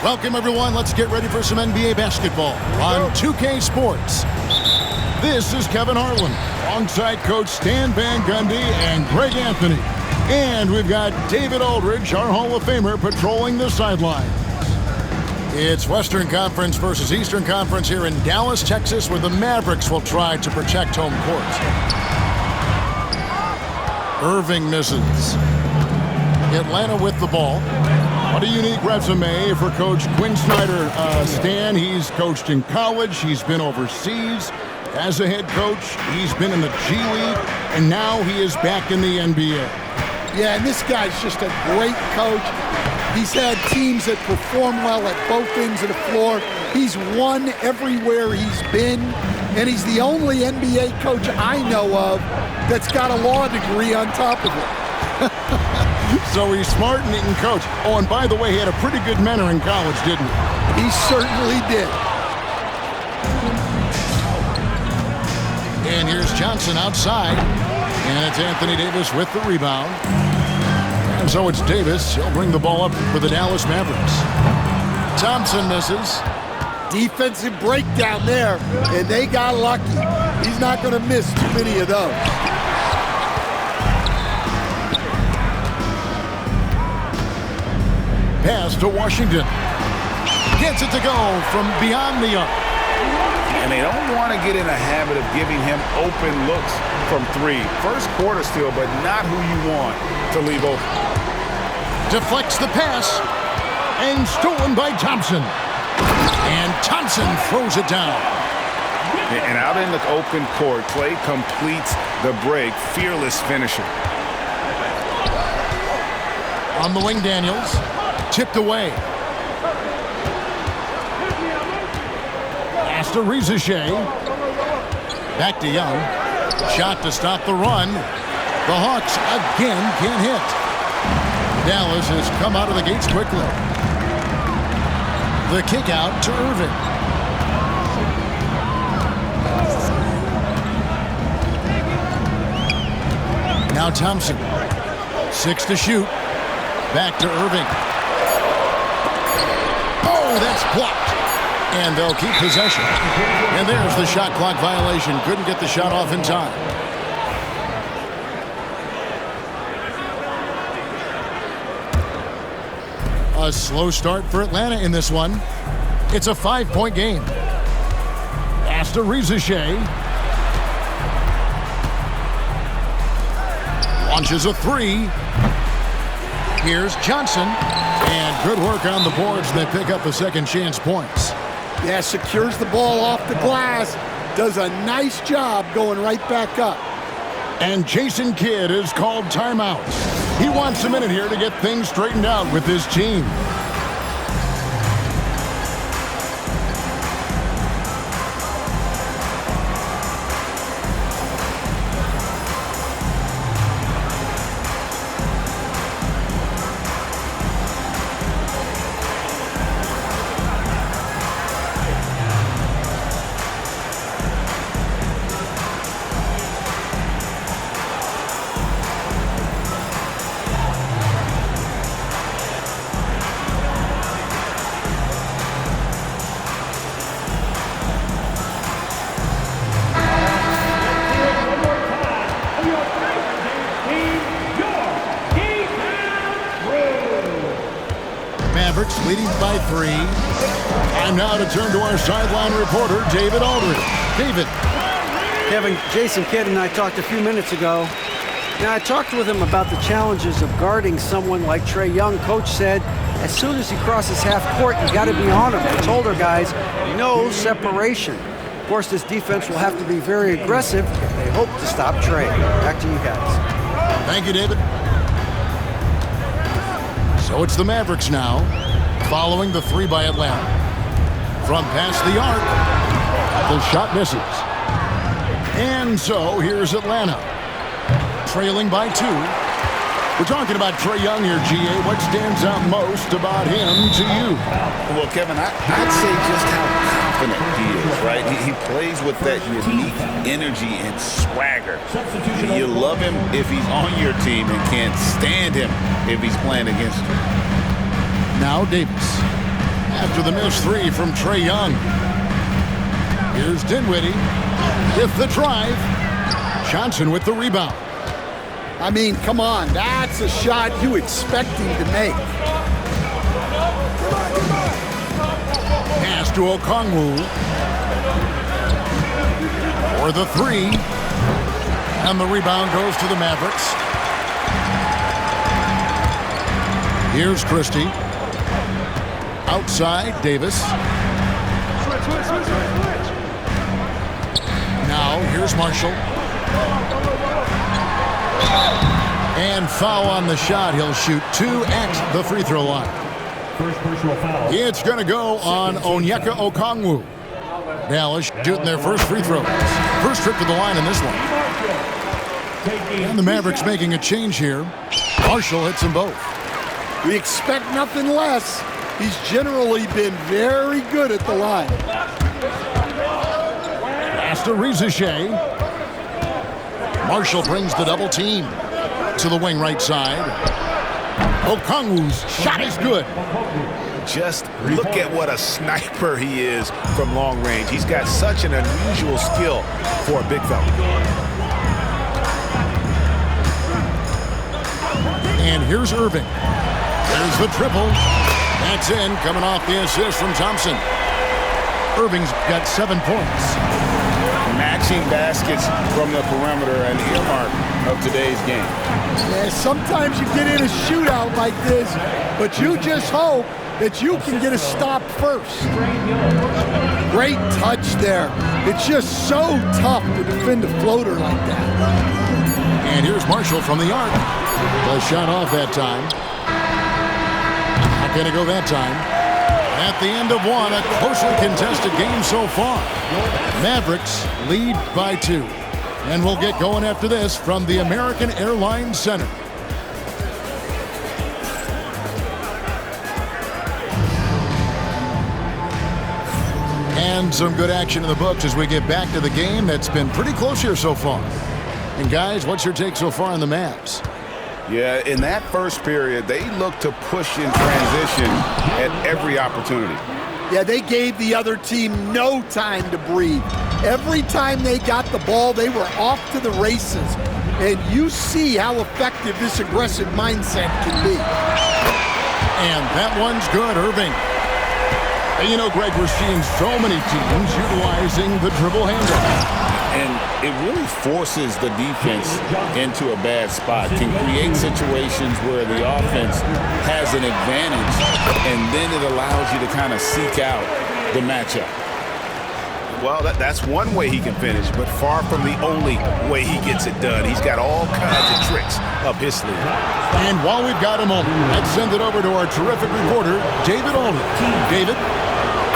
Welcome, everyone. Let's get ready for some NBA basketball on 2K Sports. This is Kevin Harlan, alongside Coach Stan Van Gundy and Greg Anthony. And we've got David Aldridge, our Hall of Famer, patrolling the sideline. It's Western Conference versus Eastern Conference here in Dallas, Texas, where the Mavericks will try to protect home court. Irving misses. Atlanta with the ball. What a unique resume for Coach Quinn Snyder. Stan, he's coached in college. He's been overseas as a head coach. He's been in the G League, and now he is back in the NBA. Yeah, and this guy's just a great coach. He's had teams that perform well at both ends of the floor. He's won everywhere he's been, and he's the only NBA coach I know of that's got a law degree on top of it. So he's smart and he can coach. Oh, and by the way, he had a pretty good mentor in college, didn't he? He certainly did. And here's Johnson outside. And it's Anthony Davis with the rebound. And so it's Davis. He'll bring the ball up for the Dallas Mavericks. Thompson misses. Defensive breakdown there, and they got lucky. He's not going to miss too many of those. Pass to Washington. Gets it to go from beyond the arc. And they don't want to get in a habit of giving him open looks from three. First quarter still, but not who you want to leave open. Deflects the pass. And stolen by Thompson. And Thompson throws it down. And out in the open court, Klay completes the break. Fearless finisher. On the wing, Daniels. Tipped away. Pass to Rizichet. Back to Young. Shot to stop the run. The Hawks again can't hit. Dallas has come out of the gates quickly. The kick out to Irving. Now Thompson. 6 to shoot. Back to Irving. Oh, that's blocked. And they'll keep possession. And there's the shot clock violation. Couldn't get the shot off in time. A slow start for Atlanta in this one. It's a 5-point game. Pass to Rizichet. Launches a three. Here's Johnson. And good work on the boards. They pick up the second chance points. Yeah, secures the ball off the glass. Does a nice job going right back up. And Jason Kidd is called timeout. He wants a minute here to get things straightened out with his team. Mavericks leading by 3. Time now to turn to our sideline reporter, David Aldridge. David. Kevin, Jason Kidd and I talked a few minutes ago. Now, I talked with him about the challenges of guarding someone like Trae Young. Coach said, as soon as he crosses half court, you got to be on him. I told our guys, no separation. Of course, this defense will have to be very aggressive if they hope to stop Trae. Back to you guys. Thank you, David. So it's the Mavericks now, following the 3 by Atlanta. From past the arc, the shot misses. And so here's Atlanta, trailing by 2. We're talking about Trae Young here, GA. What stands out most about him to you? Well, Kevin, I'd say just how confident he is, right? He plays with that unique energy and swagger. You love him if he's on your team and can't stand him if he's playing against you. Now Davis. after the missed three from Trae Young. Here's Dinwiddie with the drive. Johnson with the rebound. I mean, come on. That's a shot you expect him to make. Pass to Okongwu. For the three. And the rebound goes to the Mavericks. Here's Christie. Outside, Davis. Now, here's Marshall. And foul on the shot. He'll shoot 2 at the free throw line. First personal foul. It's going to go on Onyeka Okongwu. Dallas shooting their first free throws. First trip to the line in this one. And the Mavericks making a change here. Marshall hits them both. We expect nothing less. He's generally been very good at the line. Pass to Riziche. Marshall brings the double team to the wing right side. Okongwu's shot is good. Just look at what a sniper he is from long range. He's got such an unusual skill for a big fella. And here's Irving. There's the triple. That's in, coming off the assist from Thompson. Irving's got 7 points. Matching baskets from the perimeter, an earmark of today's game. Yeah, sometimes you get in a shootout like this, but you just hope that you can get a stop first. Great touch there. It's just so tough to defend a floater like that. And here's Marshall from the arc. The shot off that time. Not going to go that time. At the end of one, a closely contested game so far. Mavericks lead by 2. And we'll get going after this from the American Airlines Center. And some good action in the books as we get back to the game that's been pretty close here so far. And guys, what's your take so far on the Mavs? Yeah, in that first period, they looked to push in transition at every opportunity. Yeah, they gave the other team no time to breathe. Every time they got the ball, they were off to the races. And you see how effective this aggressive mindset can be. And that one's good, Irving. And you know, Greg, we're seeing so many teams utilizing the dribble handle. And it really forces the defense into a bad spot, can create situations where the offense has an advantage, and then it allows you to kind of seek out the matchup. Well, that's one way he can finish, but far from the only way he gets it done. He's got all kinds of tricks up his sleeve. And while we've got a moment, let's send it over to our terrific reporter, David Aldridge. David?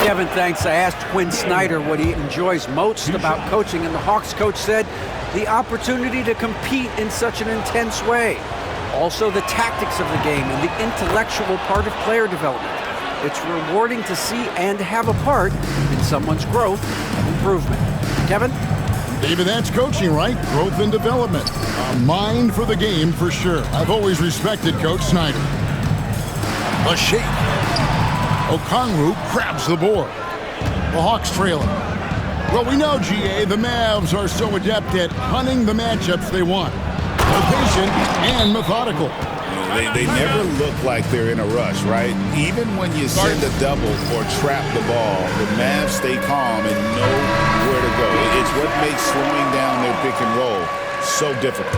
Kevin, thanks. I asked Quinn Snyder what he enjoys most about coaching, and the Hawks coach said the opportunity to compete in such an intense way. Also, the tactics of the game and the intellectual part of player development. It's rewarding to see and have a part in someone's growth and improvement. Kevin? David, that's coaching, right? Growth and development. A mind for the game, for sure. I've always respected Coach Snyder. A shake. Okongwu grabs the board. The Hawks trailing. Well, we know, GA, the Mavs are so adept at hunting the matchups they want. They're patient and methodical. They never look like they're in a rush, right? Even when you send a double or trap the ball, the Mavs stay calm and know where to go. It's what makes slowing down their pick and roll so difficult.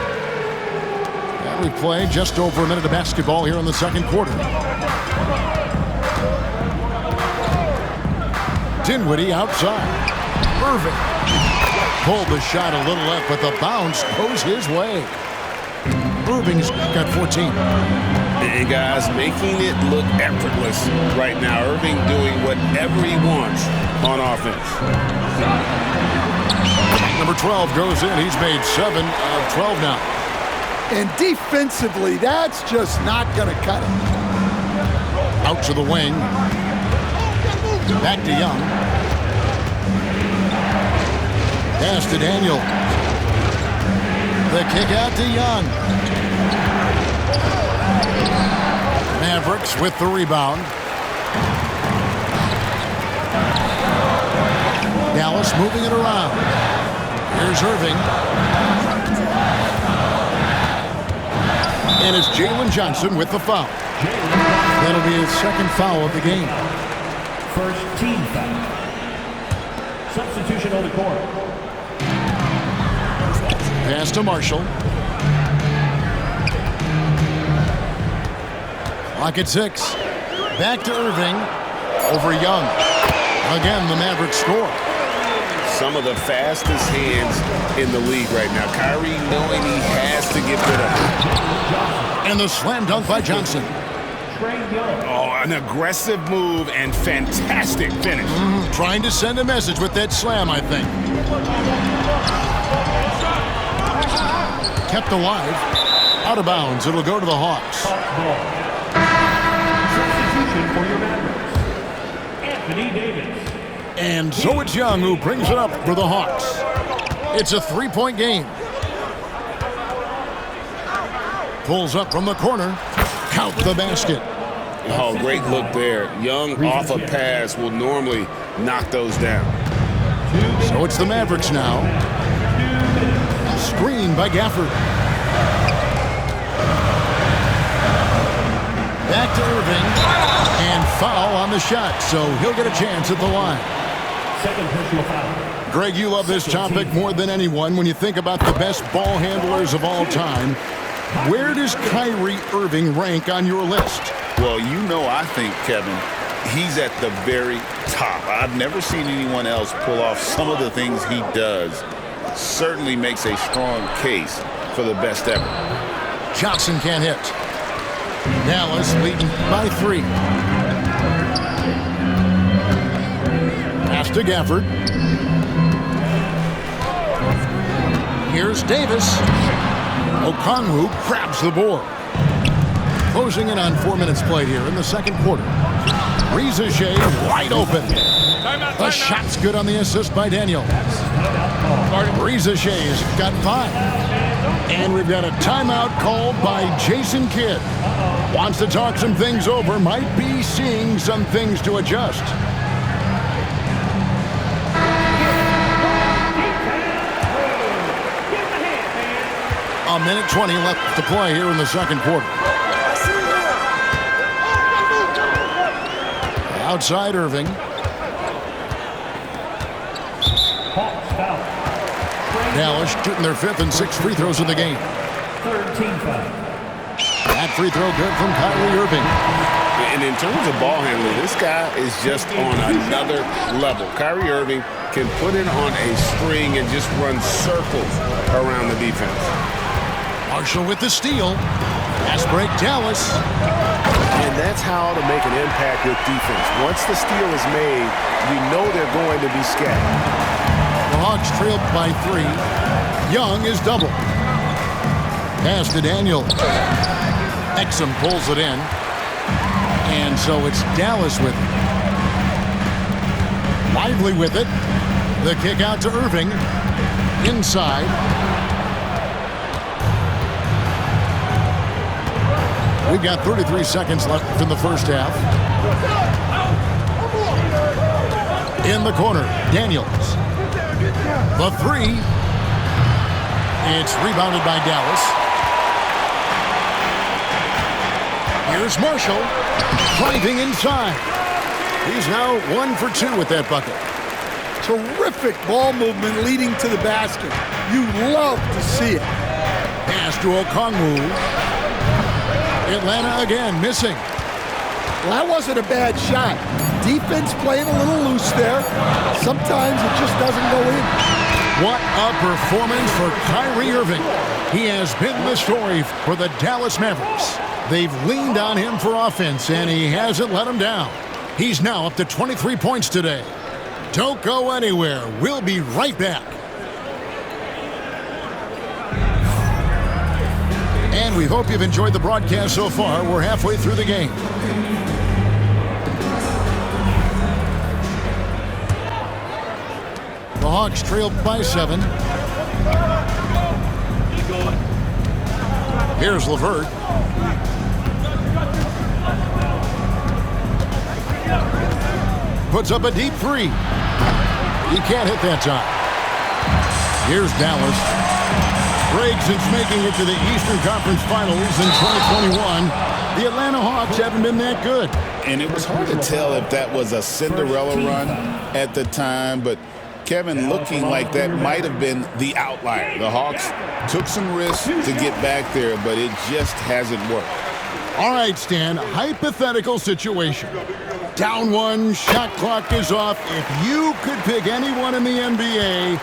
And we play just over a minute of basketball here in the second quarter. Dinwiddie outside. Irving pulled the shot a little left, but the bounce goes his way. Irving's got 14. And guys, making it look effortless right now. Irving doing whatever he wants on offense. Number 12 goes in. He's made 7 of 12 now. And defensively, that's just not going to cut it. Out to the wing. Back to Young. Pass to Daniel. The kick out to Young. Mavericks with the rebound. Dallas moving it around. Here's Irving. And it's Jalen Johnson with the foul. That'll be his second foul of the game. First team foul. Substitution on the court. Pass to Marshall. Clock at 6. Back to Irving. Over Young. Again, the Mavericks score. Some of the fastest hands in the league right now. Kyrie knowing he has to get rid of it. And the slam dunk by Johnson. Oh, an aggressive move and fantastic finish. Trying to send a message with that slam, I think. Kept alive. Out of bounds. It'll go to the Hawks. Substitution for your Mavericks. Anthony Davis. And so it's Young who brings it up for the Hawks. It's a 3-point game. Pulls up from the corner. Count the basket. Oh, great look there. Young off a pass will normally knock those down. So it's the Mavericks now. Screen by Gafford. Back to Irving. And foul on the shot, so he'll get a chance at the line. Second personal foul. Greg, you love this topic more than anyone when you think about the best ball handlers of all time. Where does Kyrie Irving rank on your list? Well, you know, I think, Kevin, he's at the very top. I've never seen anyone else pull off some of the things he does. Certainly makes a strong case for the best ever. Johnson can't hit. Dallas leading by 3. Pass to Gafford. Here's Davis. Okongwu grabs the board. Closing in on 4 minutes played here in the second quarter. Reza Shea wide open. The shot's good on the assist by Daniel. Reza Shea's got 5. And we've got a timeout called by Jason Kidd. Wants to talk some things over, might be seeing some things to adjust. A minute 20 left to play here in the second quarter. Outside Irving. Hawks foul. Dallas shooting their 5th and 6th free throws of the game. Third team foul. That free throw good from Kyrie Irving. And in terms of ball handling, this guy is just on another level. Kyrie Irving can put it on a string and just run circles around the defense. Marshall with the steal. Pass break, Dallas. And that's how to make an impact with defense. Once the steal is made, you know they're going to be scattered. The Hawks trailed by 3. Young is double. Pass to Daniel. Exum pulls it in. And so it's Dallas with it. Lively with it. The kick out to Irving. Inside. We've got 33 seconds left in the first half. In the corner, Daniels. The 3. It's rebounded by Dallas. Here's Marshall. Driving inside. He's now 1 for 2 with that bucket. Terrific ball movement leading to the basket. You love to see it. Pass to Okongwu. Atlanta again missing. Well, that wasn't a bad shot. Defense playing a little loose there. Sometimes it just doesn't go in. What a performance for Kyrie Irving. He has been the story for the Dallas Mavericks. They've leaned on him for offense, and he hasn't let them down. He's now up to 23 points today. Don't go anywhere. We'll be right back. And we hope you've enjoyed the broadcast so far. We're halfway through the game. The Hawks trailed by 7. Here's LeVert. Puts up a deep 3. He can't hit that time. Here's Dallas. Since making it to the Eastern Conference Finals in 2021, the Atlanta Hawks haven't been that good. And it was hard to tell if that was a Cinderella run at the time, but Kevin, looking like that might have been the outlier. The Hawks took some risks to get back there, but it just hasn't worked. All right, Stan, hypothetical situation. Down one, shot clock is off. If you could pick anyone in the NBA,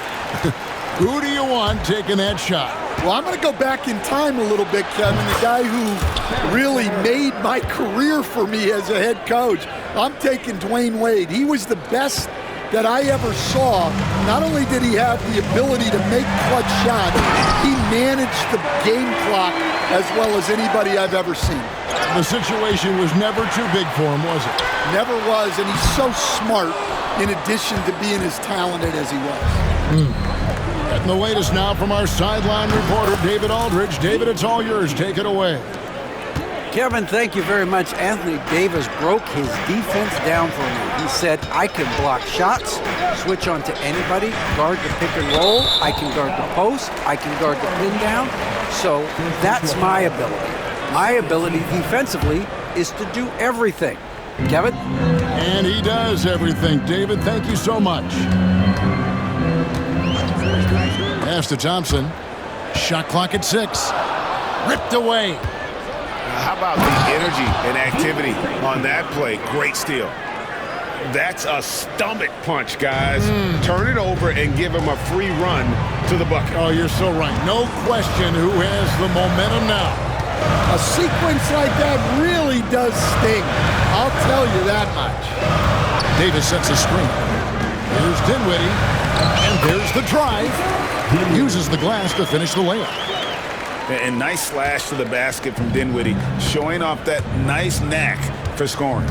who do you want taking that shot? Well, I'm going to go back in time a little bit, Kevin. The guy who really made my career for me as a head coach. I'm taking Dwayne Wade. He was the best that I ever saw. Not only did he have the ability to make clutch shots, he managed the game clock as well as anybody I've ever seen. The situation was never too big for him, was it? Never was, and he's so smart in addition to being as talented as he was. Getting the latest now from our sideline reporter, David Aldridge. David, it's all yours. Take it away. Kevin, thank you very much. Anthony Davis broke his defense down for me. He said, I can block shots, switch on to anybody, guard the pick and roll, I can guard the post, I can guard the pin down. So that's my ability. My ability defensively is to do everything. Kevin? And he does everything. David, thank you so much. Pass to Thompson. Shot clock at 6. Ripped away. How about the energy and activity on that play? Great steal. That's a stomach punch, guys. Turn it over and give him a free run to the bucket. Oh, you're so right. No question who has the momentum now. A sequence like that really does sting. I'll tell you that much. Davis sets a screen. Here's Dinwiddie. And there's the drive. Uses the glass to finish the layup. And nice slash to the basket from Dinwiddie, showing off that nice knack for scoring.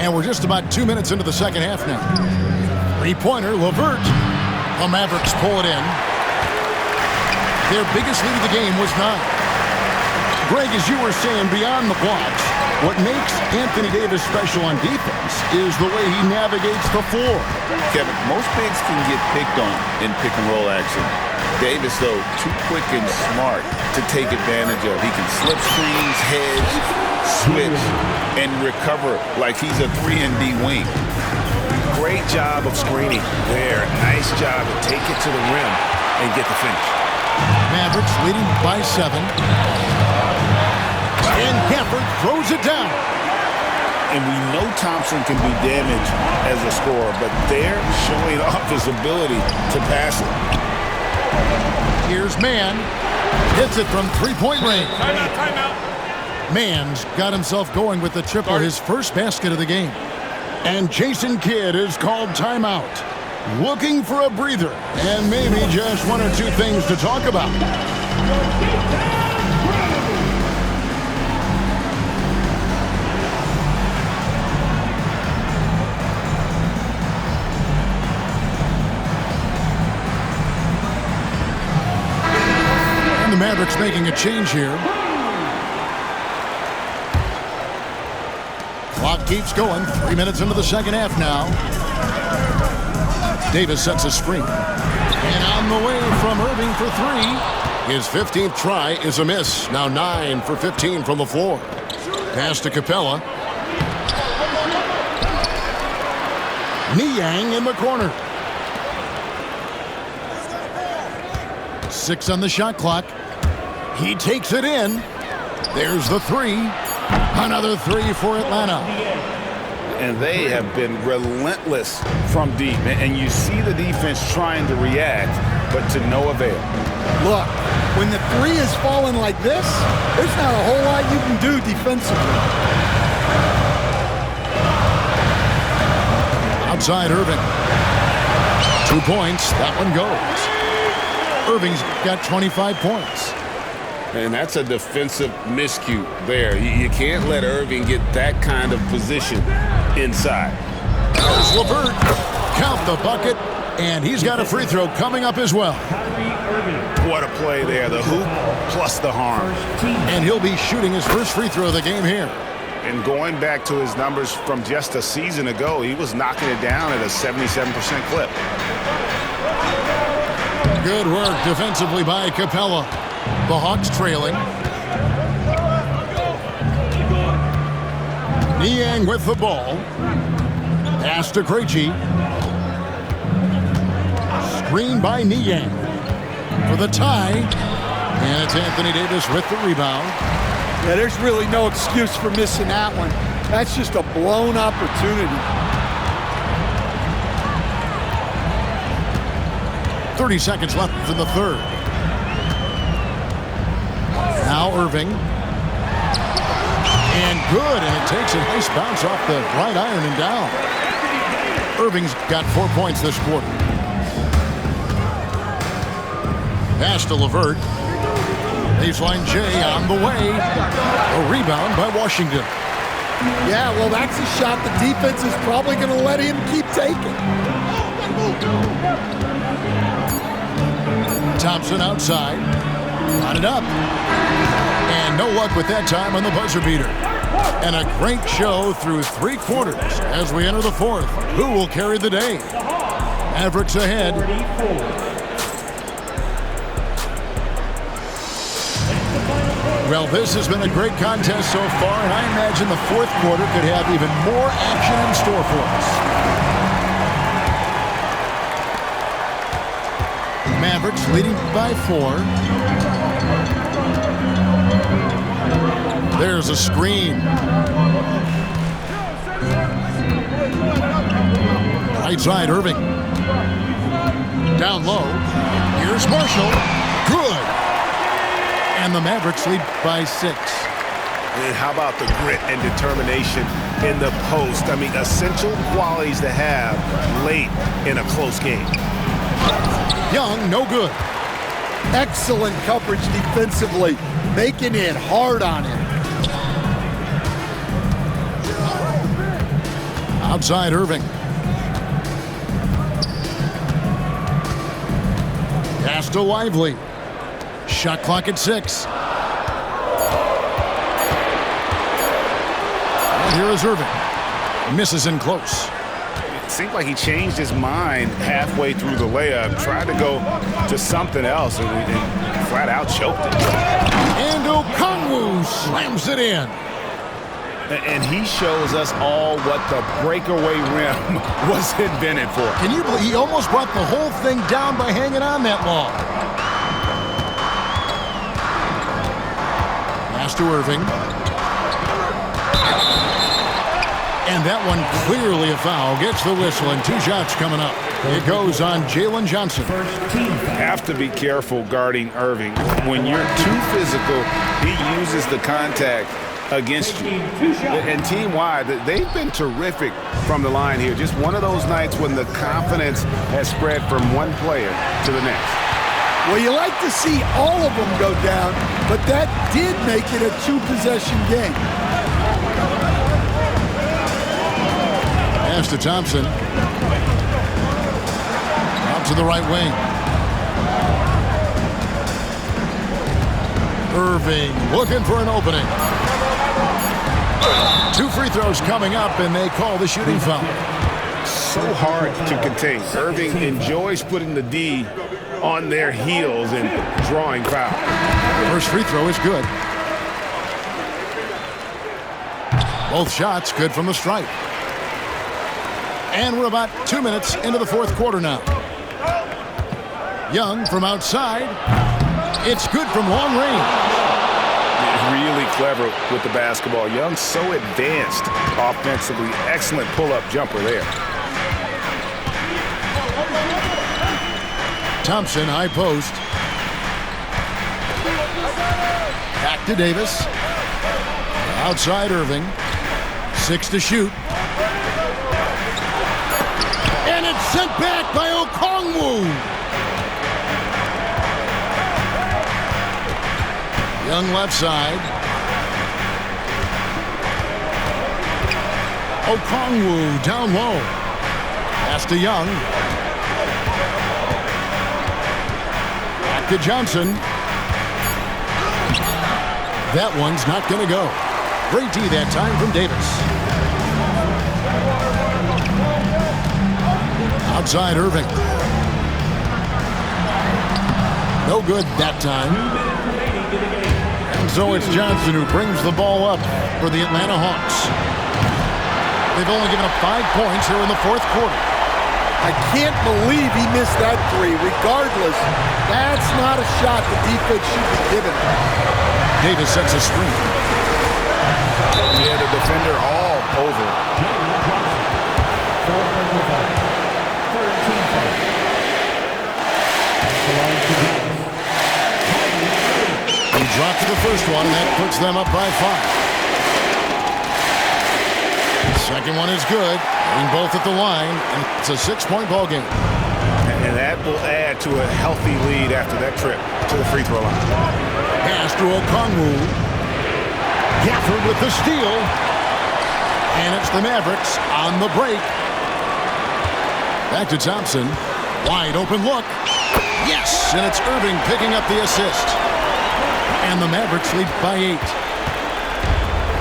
And we're just about 2 minutes into the second half now. Three-pointer, LeVert. The Mavericks pull it in. Their biggest lead of the game was 9. Greg, as you were saying, beyond the blocks, what makes Anthony Davis special on defense is the way he navigates the floor. Kevin, most bigs can get picked on in pick-and-roll action. Davis, though, too quick and smart to take advantage of. He can slip screens, hedge, switch, and recover like he's a 3-and-D wing. Great job of screening there. Nice job to take it to the rim and get the finish. Mavericks leading by 7. And Gafford throws it down. And we know Thompson can be damaged as a scorer, but they're showing off his ability to pass it. Here's Mann. Hits it from three-point range. Timeout. Mann's got himself going with the triple, his first basket of the game. And Jason Kidd is called timeout. Looking for a breather and maybe just one or two things to talk about. And the Mavericks making a change here. Clock keeps going. 3 minutes into the second half now. Davis sets a screen. And on the way from Irving for 3. His 15th try is a miss. Now 9 for 15 from the floor. Pass to Capella. Niang in the corner. 6 on the shot clock. He takes it in. There's the 3. Another 3 for Atlanta. And they have been relentless from deep. And you see the defense trying to react, but to no avail. Look, when the 3 is falling like this, there's not a whole lot you can do defensively. Outside Irving. 2 points. That one goes. Irving's got 25 points. And that's a defensive miscue there. You can't let Irving get that kind of position inside. There's LeVert. Count the bucket. And he's got a free throw coming up as well. What a play there. The hoop plus the harm. And he'll be shooting his first free throw of the game here. And going back to his numbers from just a season ago, he was knocking it down at a 77% clip. Good work defensively by Capella. The Hawks trailing. Niang with the ball. Pass to Krejci. Screen by Niang for the tie. And it's Anthony Davis with the rebound. Yeah, there's really no excuse for missing that one. That's just a blown opportunity. 30 seconds left in the third. Now Irving. And good, and it takes a nice bounce off the right iron and down. Irving's got 4 points this quarter. Pass to LeVert. Baseline J on the way. A rebound by Washington. Yeah, well, that's a shot the defense is probably going to let him keep taking. Thompson outside. Got it up. And no luck with that time on the buzzer beater. And a great show through 3 quarters as we enter the fourth. Who will carry the day? Mavericks ahead. Well, this has been a great contest so far, and I imagine the fourth quarter could have even more action in store for us. Mavericks leading by 4. There's a screen. Right side, Irving. Down low. Here's Marshall. Good. And the Mavericks lead by 6. And how about the grit and determination in the post? I mean, essential qualities to have late in a close game. Young, no good. Excellent coverage defensively, making it hard on him. Outside Irving. Pass to Lively. Shot clock at 6. And here is Irving. Misses in close. It seemed like he changed his mind halfway through the layup, tried to go to something else, and flat out choked it. And Okongwu slams it in. And he shows us all what the breakaway rim was invented for. Can you believe he almost brought the whole thing down by hanging on that long? Pass to Irving. And that one clearly a foul. Gets the whistle, and 2 shots coming up. It goes on Jalen Johnson. Have to be careful guarding Irving. When you're too physical, he uses the contact against you. And team-wide, they've been terrific from the line here. Just one of those nights when the confidence has spread from one player to the next. Well, you like to see all of them go down, but that did make it a 2-possession game. Pass to Thompson. Out to the right wing. Irving looking for an opening. 2 free throws coming up, and they call the shooting foul. So hard to contain. Irving enjoys putting the D on their heels and drawing foul. First free throw is good. Both shots good from the stripe. And we're about 2 minutes into the fourth quarter now. Young from outside. It's good from long range. Really clever with the basketball. Young so advanced offensively. Excellent pull-up jumper there. Thompson, high post. Back to Davis. Outside Irving. 6 to shoot. And it's sent back by Okongwu. Young left side. Okongwu down low. Pass to Young. To Johnson. That one's not going to go. Great D that time from Davis. Outside Irving. No good that time. And so it's Johnson who brings the ball up for the Atlanta Hawks. They've only given up 5 points here in the fourth quarter. I can't believe he missed that three. Regardless, that's not a shot the defense should be given. Davis sets a screen. Yeah, the defender all over. He dropped the first one, and that puts them up by 5. Second one is good. Getting both at the line, and it's a 6-point ball game. And that will add to a healthy lead after that trip to the free throw line. Pass to Okongwu. Gafford with the steal. And it's the Mavericks on the break. Back to Thompson. Wide open look. Yes! And it's Irving picking up the assist. And the Mavericks lead by 8.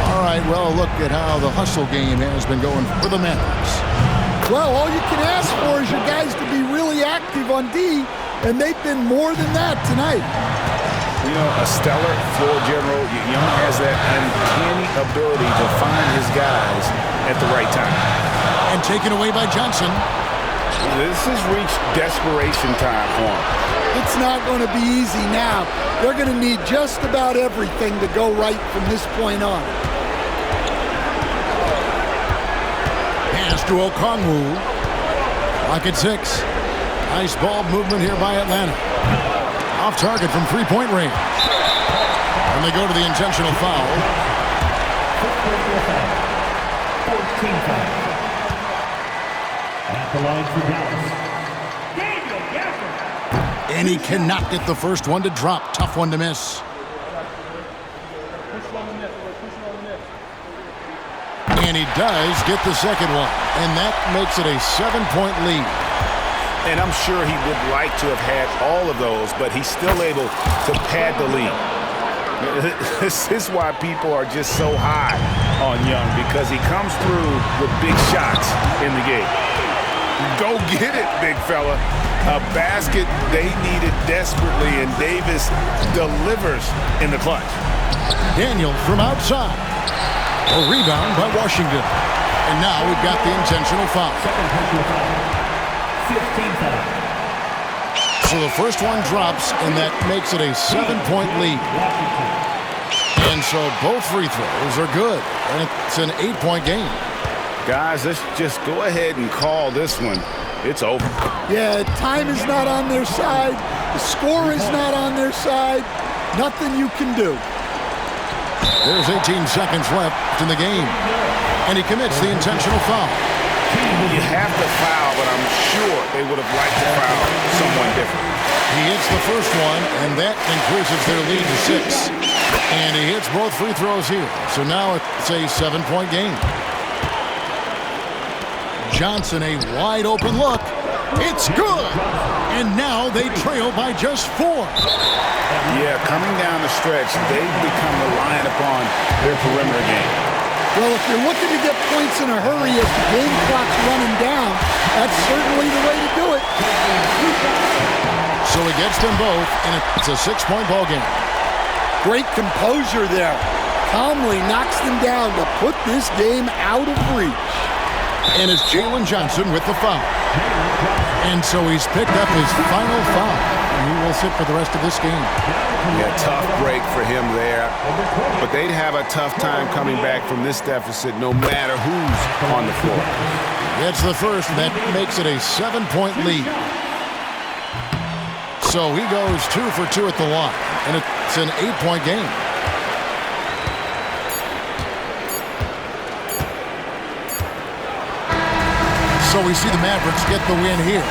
All right, well, look at how the hustle game has been going for the Mavericks. Well, all you can ask for is your guys to be really active on D, and they've been more than that tonight. You know, a stellar floor general. Young has that uncanny ability to find his guys at the right time. And taken away by Johnson. This has reached desperation time for him. It's not going to be easy now. They're going to need just about everything to go right from this point on. Pass to Okongwu. Clock at 6. Nice ball movement here by Atlanta. Off target from three-point range. And they go to the intentional foul. 14 foul. At the line for Dallas. Daniel Gafford. And he cannot get the first one to drop. Tough one to miss. And he does get the second one. And that makes it a 7-point lead. And I'm sure he would like to have had all of those, but he's still able to pad the lead. This is why people are just so high on Young, because he comes through with big shots in the game. Go get it, big fella. A basket they needed desperately, and Davis delivers in the clutch. Daniel from outside. A rebound by Washington. And now we've got the intentional foul. Second personal foul. 15 foul. So the first one drops, and that makes it a 7-point lead. And so both free throws are good. And it's an 8-point game. Guys, let's just go ahead and call this one. It's over. Yeah, time is not on their side. The score is not on their side. Nothing you can do. There's 18 seconds left in the game. And he commits the intentional foul. You have to foul, but I'm sure they would have liked to foul someone different. He hits the first one, and that increases their lead to 6. And he hits both free throws here. So now it's a 7-point game. Johnson, a wide open look. It's good. And now they trail by just 4. Yeah, coming down the stretch, they've become reliant upon their perimeter game. Well, if you're looking to get points in a hurry as the game clock's running down, that's certainly the way to do it. So he gets them both, and it's a 6-point ball game. Great composure there. Calmly knocks them down to put this game out of reach. And it's Jalen Johnson with the foul. And so he's picked up his final foul. And he will sit for the rest of this game. Yeah, tough break for him there. But they'd have a tough time coming back from this deficit no matter who's on the floor. Gets the first, and that makes it a 7-point lead. So he goes 2 for 2 at the line. And it's an 8-point game. So we see the Mavericks get the win here.